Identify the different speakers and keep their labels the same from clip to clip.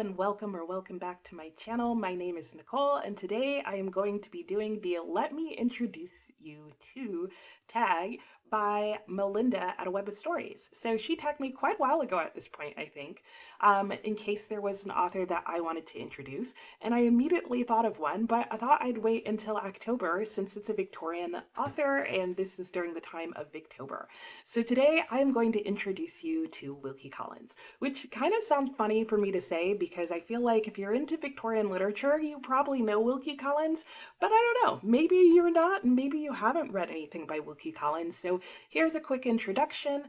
Speaker 1: and welcome back to my channel. My name is Nicole and today I am going to be doing the Let Me Introduce You To tag by Melinda at A Web of Stories. So she tagged me quite a while ago at this point, I think, in case there was an author that I wanted to introduce. And I immediately thought of one, but I thought I'd wait until October since it's a Victorian author and this is during the time of Victober. So today I am going to introduce you to Wilkie Collins, which kind of sounds funny for me to say because I feel like if you're into Victorian literature, you probably know Wilkie Collins, but I don't know, maybe you're not, and maybe you haven't read anything by Wilkie Collins. So here's a quick introduction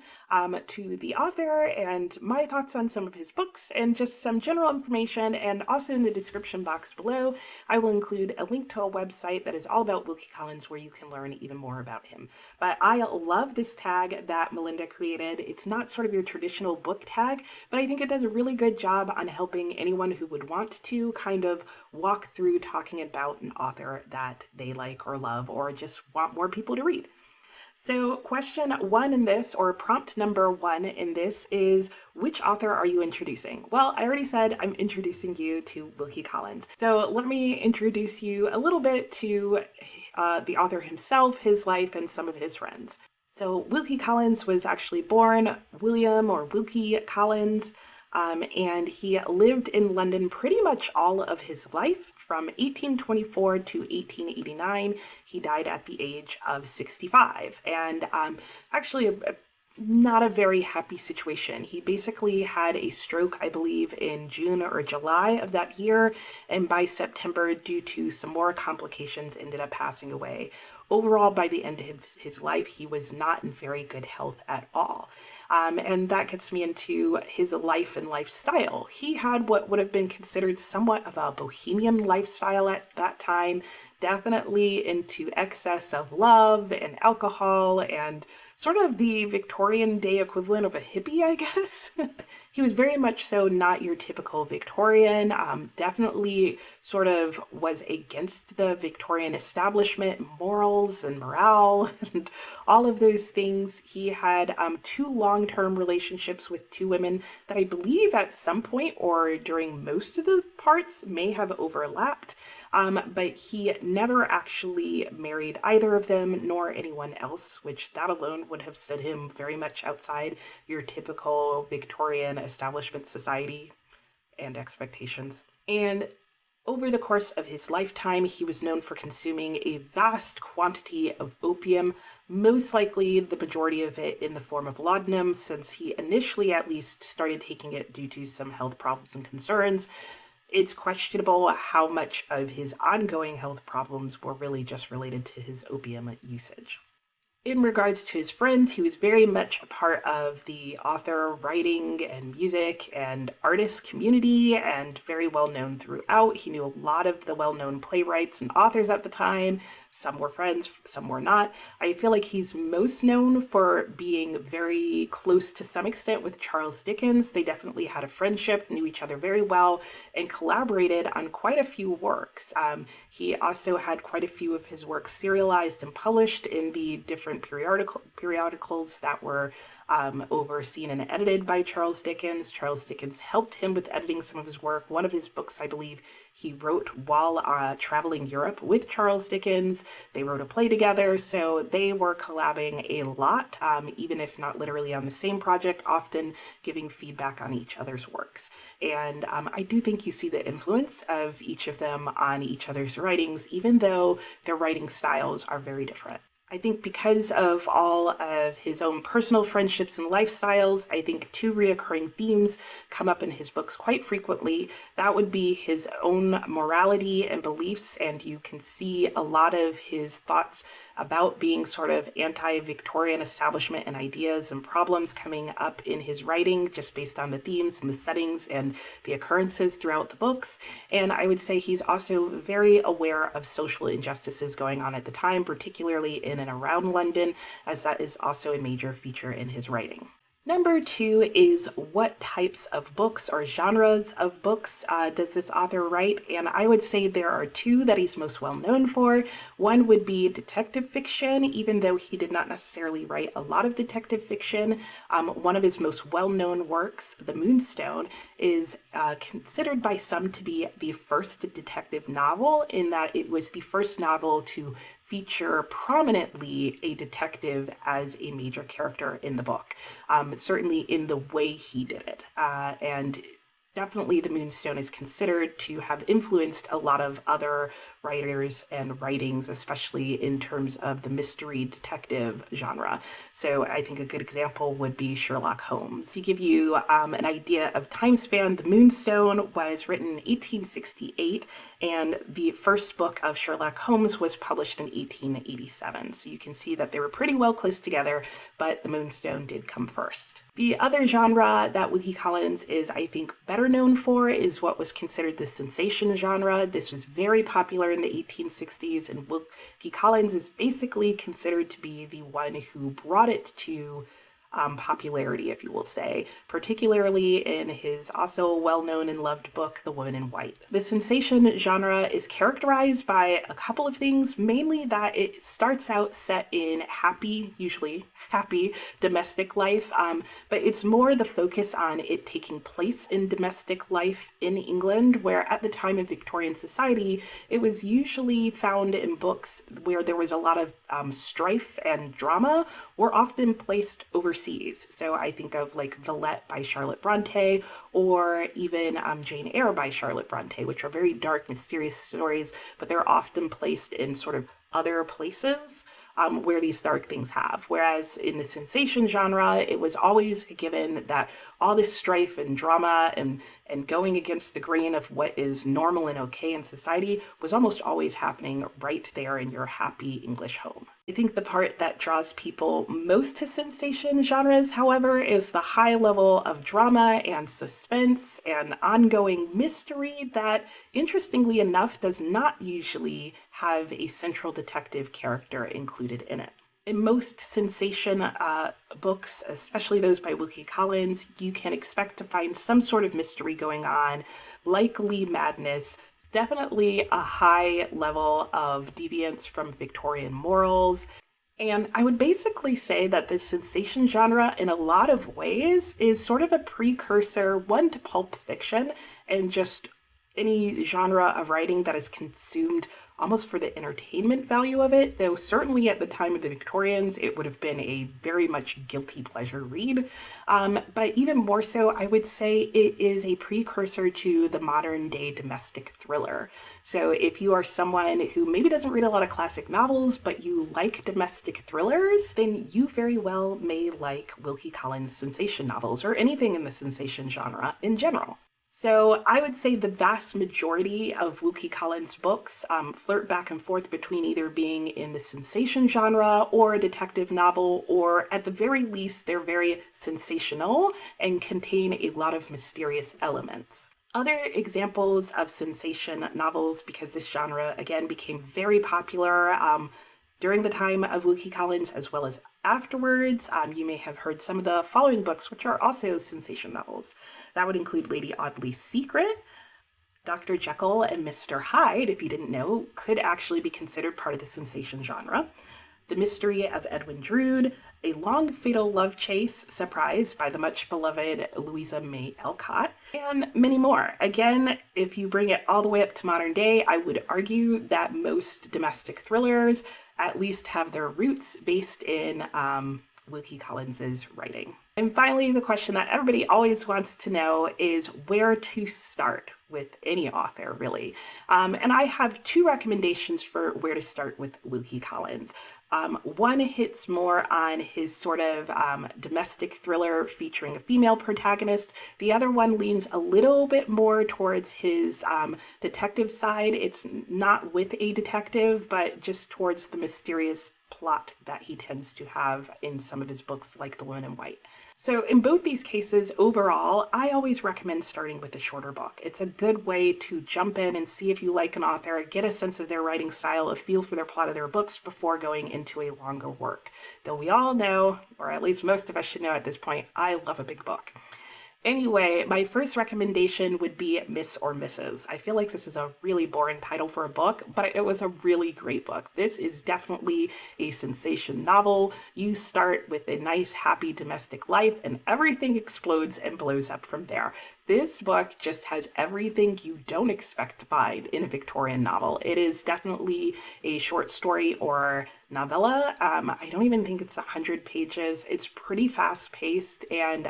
Speaker 1: to the author and my thoughts on some of his books and just some general information. And also in the description box below, I will include a link to a website that is all about Wilkie Collins where you can learn even more about him. But I love this tag that Melinda created. It's not sort of your traditional book tag, but I think it does a really good job on helping anyone who would want to kind of walk through talking about an author that they like or love or just want more people to read. So question one in this, or prompt number one in this, is which author are you introducing? Well, I already said I'm introducing you to Wilkie Collins. So let me introduce you a little bit to the author himself, his life, and some of his friends. So Wilkie Collins was actually born William or Wilkie Collins, and he lived in London pretty much all of his life from 1824 to 1889. He died at the age of 65, and actually not a very happy situation. He basically had a stroke, I believe, in June or July of that year, and by September, due to some more complications, ended up passing away. Overall, by the end of his life, he was not in very good health at all. And that gets me into his life and lifestyle. He had what would have been considered somewhat of a bohemian lifestyle at that time, definitely into excess of love and alcohol and sort of the Victorian day equivalent of a hippie, I guess. He was very much so not your typical Victorian, definitely sort of was against the Victorian establishment, morals and morale and all of those things. He had two long-term relationships with two women that I believe at some point or during most of the parts may have overlapped. But he never actually married either of them nor anyone else, which that alone would have stood him very much outside your typical Victorian establishment society and expectations. And over the course of his lifetime, he was known for consuming a vast quantity of opium, most likely the majority of it in the form of laudanum, since he initially at least started taking it due to some health problems and concerns. It's questionable how much of his ongoing health problems were really just related to his opium usage. In regards to his friends, he was very much a part of the author, writing, and music and artist community and very well known throughout. He knew a lot of the well-known playwrights and authors at the time. Some were friends, some were not. I feel like he's most known for being very close to some extent with Charles Dickens. They definitely had a friendship, knew each other very well, and collaborated on quite a few works. He also had quite a few of his works serialized and published in the different periodicals that were overseen and edited by Charles Dickens. Charles Dickens helped him with editing some of his work. One of his books, I believe, he wrote while traveling Europe with Charles Dickens. They wrote a play together, so they were collabing a lot, even if not literally on the same project, often giving feedback on each other's works. And I do think you see the influence of each of them on each other's writings, even though their writing styles are very different. I think because of all of his own personal friendships and lifestyles, I think two reoccurring themes come up in his books quite frequently. That would be his own morality and beliefs, and you can see a lot of his thoughts about being sort of anti-Victorian establishment and ideas and problems coming up in his writing just based on the themes and the settings and the occurrences throughout the books. And I would say he's also very aware of social injustices going on at the time, particularly in and around London, as that is also a major feature in his writing. Number 2 is what types of books or genres of books does this author write? And I would say there are 2 that he's most well known for. One would be detective fiction, even though he did not necessarily write a lot of detective fiction. One of his most well-known works, The Moonstone, is considered by some to be the first detective novel, in that it was the first novel to feature prominently a detective as a major character in the book, certainly in the way he did it. And definitely The Moonstone is considered to have influenced a lot of other writers and writings, especially in terms of the mystery detective genre. So I think a good example would be Sherlock Holmes. To give you an idea of time span, The Moonstone was written in 1868, and the first book of Sherlock Holmes was published in 1887. So you can see that they were pretty well close together, but The Moonstone did come first. The other genre that Wilkie Collins is, I think, better known for is what was considered the sensation genre. This was very popular in the 1860s, and Wilkie Collins is basically considered to be the one who brought it to popularity, if you will say, particularly in his also well-known and loved book, The Woman in White. The sensation genre is characterized by a couple of things, mainly that it starts out set in usually happy domestic life, but it's more the focus on it taking place in domestic life in England, where at the time of Victorian society, it was usually found in books where there was a lot of strife and drama, were often placed overseas. So I think of like Villette by Charlotte Bronte, or even Jane Eyre by Charlotte Bronte, which are very dark, mysterious stories, but they're often placed in sort of other places where these dark things have. Whereas in the sensation genre, it was always given that all this strife and drama and going against the grain of what is normal and okay in society was almost always happening right there in your happy English home. I think the part that draws people most to sensation genres, however, is the high level of drama and suspense and ongoing mystery that, interestingly enough, does not usually have a central detective character included in it. In most sensation books, especially those by Wilkie Collins, you can expect to find some sort of mystery going on, likely madness, definitely a high level of deviance from Victorian morals. And I would basically say that the sensation genre, in a lot of ways, is sort of a precursor, one, to pulp fiction and just any genre of writing that is consumed almost for the entertainment value of it, though certainly at the time of the Victorians, it would have been a very much guilty pleasure read. But even more so, I would say it is a precursor to the modern day domestic thriller. So if you are someone who maybe doesn't read a lot of classic novels, but you like domestic thrillers, then you very well may like Wilkie Collins' sensation novels, or anything in the sensation genre in general. So I would say the vast majority of Wilkie Collins' books flirt back and forth between either being in the sensation genre or a detective novel, or at the very least, they're very sensational and contain a lot of mysterious elements. Other examples of sensation novels, because this genre, again, became very popular during the time of Wilkie Collins as well as afterwards. You may have heard some of the following books, which are also sensation novels. That would include Lady Audley's Secret. Dr. Jekyll and Mr. Hyde, if you didn't know, could actually be considered part of the sensation genre. The Mystery of Edwin Drood, A Long Fatal Love Chase, surprised by the much beloved Louisa May Alcott, and many more. Again, if you bring it all the way up to modern day, I would argue that most domestic thrillers at least have their roots based in Wilkie Collins's writing. And finally, the question that everybody always wants to know is where to start with any author, really. And I have two recommendations for where to start with Wilkie Collins. One hits more on his sort of domestic thriller featuring a female protagonist. The other one leans a little bit more towards his detective side. It's not with a detective, but just towards the mysterious plot that he tends to have in some of his books, like The Woman in White. So in both these cases, overall, I always recommend starting with the shorter book. It's a good way to jump in and see if you like an author, get a sense of their writing style, a feel for their plot of their books before going into a longer work. Though we all know, or at least most of us should know at this point, I love a big book. Anyway, my first recommendation would be Miss or Mrs. I feel like this is a really boring title for a book, but it was a really great book. This is definitely a sensation novel. You start with a nice, happy domestic life, and everything explodes and blows up from there. This book just has everything you don't expect to find in a Victorian novel. It is definitely a short story or novella. I don't even think it's 100 pages. It's pretty fast paced. And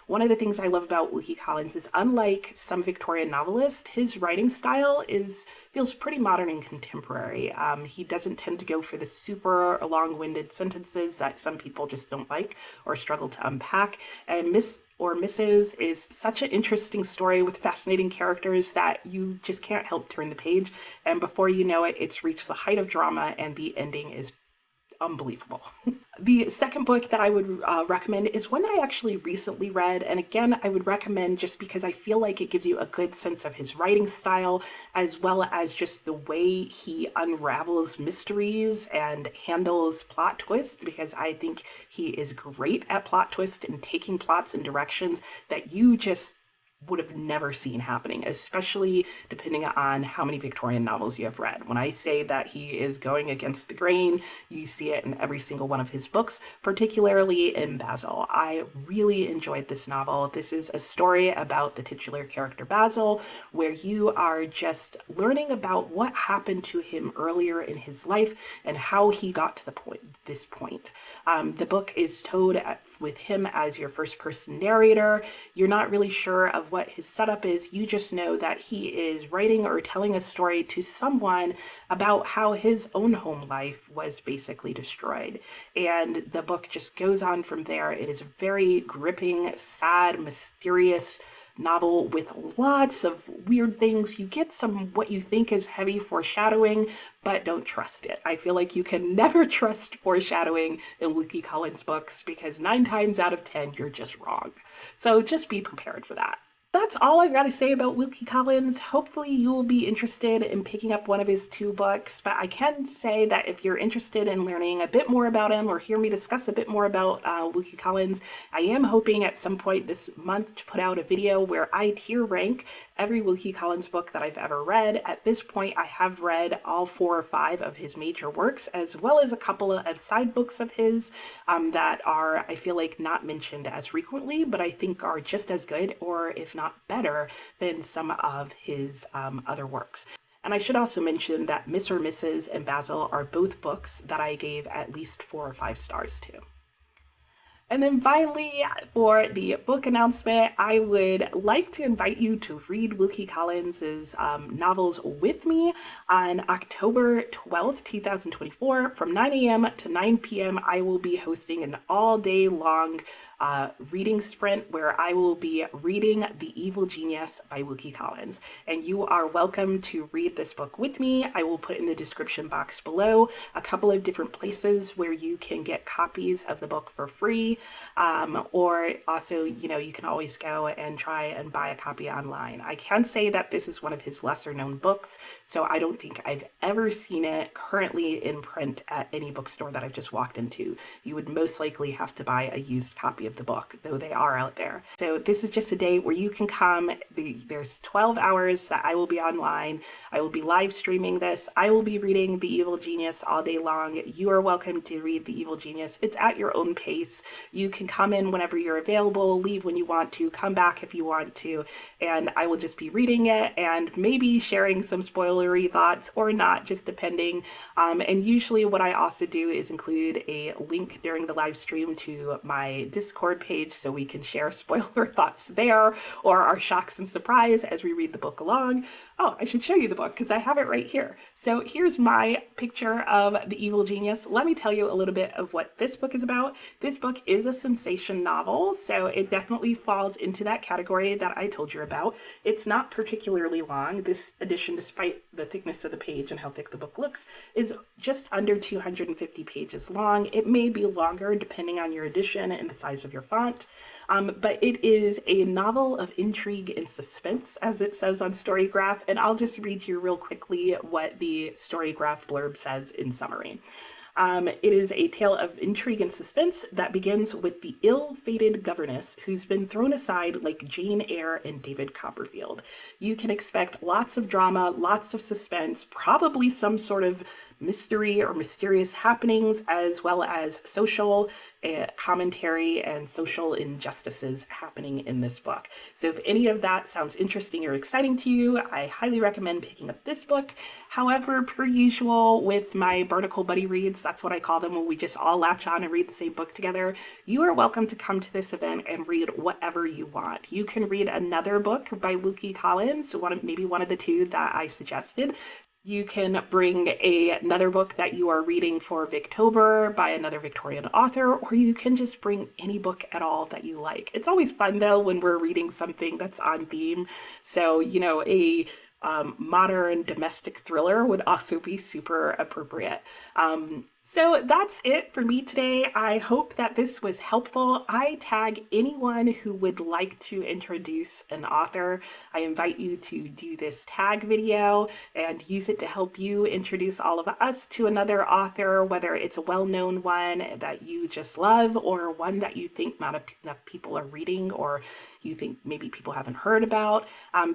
Speaker 1: one of the things I love about Wilkie Collins is, unlike some Victorian novelists, his writing style feels pretty modern and contemporary. He doesn't tend to go for the super long-winded sentences that some people just don't like or struggle to unpack. And Miss or Mrs. is such an interesting story with fascinating characters that you just can't help turn the page. And before you know it, it's reached the height of drama and the ending is unbelievable. The second book that I would recommend is one that I actually recently read. And again, I would recommend just because I feel like it gives you a good sense of his writing style, as well as just the way he unravels mysteries and handles plot twists, because I think he is great at plot twists and taking plots in directions that you just would have never seen happening, especially depending on how many Victorian novels you have read. When I say that he is going against the grain, you see it in every single one of his books, particularly in Basil. I really enjoyed this novel. This is a story about the titular character Basil, where you are just learning about what happened to him earlier in his life and how he got to this point. The book is told with him as your first person narrator. You're not really sure of what his setup is. You just know that he is writing or telling a story to someone about how his own home life was basically destroyed. And the book just goes on from there. It is a very gripping, sad, mysterious novel with lots of weird things. You get some what you think is heavy foreshadowing, but don't trust it. I feel like you can never trust foreshadowing in Wilkie Collins books because 9 times out of 10 you're just wrong. So just be prepared for that. That's all I've got to say about Wilkie Collins. Hopefully you will be interested in picking up one of his 2 books, but I can say that if you're interested in learning a bit more about him or hear me discuss a bit more about Wilkie Collins, I am hoping at some point this month to put out a video where I tier rank every Wilkie Collins book that I've ever read. At this point, I have read all 4 or 5 of his major works, as well as a couple of side books of his that are, I feel like, not mentioned as frequently, but I think are just as good, or if not better, than some of his other works. And I should also mention that Miss or Mrs. and Basil are both books that I gave at least 4 or 5 stars to. And then finally, for the book announcement, I would like to invite you to read Wilkie Collins's novels with me on October 12th, 2024. From 9 a.m. to 9 p.m., I will be hosting an all-day long reading sprint where I will be reading The Evil Genius by Wilkie Collins. And you are welcome to read this book with me. I will put in the description box below a couple of different places where you can get copies of the book for free. Or also, you can always go and try and buy a copy online. I can say that this is one of his lesser known books, so I don't think I've ever seen it currently in print at any bookstore that I've just walked into. You would most likely have to buy a used copy of the book, though they are out there. So this is just a day where you can come. There's 12 hours that I will be online. I will be live streaming this. I will be reading The Evil Genius all day long. You are welcome to read The Evil Genius. It's at your own pace. You can come in whenever you're available, leave when you want to, come back if you want to, and I will just be reading it and maybe sharing some spoilery thoughts or not, just depending. And usually what I also do is include a link during the live stream to my Discord page so we can share spoiler thoughts there, or our shocks and surprise as we read the book along. Oh, I should show you the book because I have it right here. So here's my picture of The Evil Genius. Let me tell you a little bit of what this book is about. This book is a sensation novel, so it definitely falls into that category that I told you about. It's not particularly long. This edition, despite the thickness of the page and how thick the book looks, is just under 250 pages long. It may be longer depending on your edition and the size of of your font. But it is a novel of intrigue and suspense, as it says on Storygraph, and I'll just read you real quickly what the Storygraph blurb says in summary. It is a tale of intrigue and suspense that begins with the ill-fated governess who's been thrown aside like Jane Eyre and David Copperfield. You can expect lots of drama, lots of suspense, probably some sort of mystery or mysterious happenings, as well as social commentary and social injustices happening in this book. So if any of that sounds interesting or exciting to you, I highly recommend picking up this book. However, per usual with my Barnacle Buddy Reads, that's what I call them when we just all latch on and read the same book together, you are welcome to come to this event and read whatever you want. You can read another book by Wilkie Collins, maybe one of the two that I suggested. You can bring another book that you are reading for Victober by another Victorian author, or you can just bring any book at all that you like. It's always fun though when we're reading something that's on theme. So, you know, a modern domestic thriller would also be super appropriate. So that's it for me today. I hope that this was helpful. I tag anyone who would like to introduce an author. I invite you to do this tag video and use it to help you introduce all of us to another author, whether it's a well-known one that you just love or one that you think not enough people are reading or you think maybe people haven't heard about.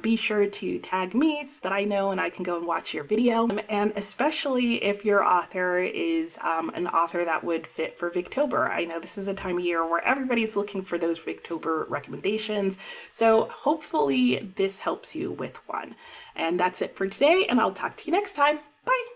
Speaker 1: Be sure to tag me so that I know and I can go and watch your video. And especially if your author is an author that would fit for Victober. I know this is a time of year where everybody's looking for those Victober recommendations. So hopefully this helps you with one. And that's it for today, and I'll talk to you next time. Bye.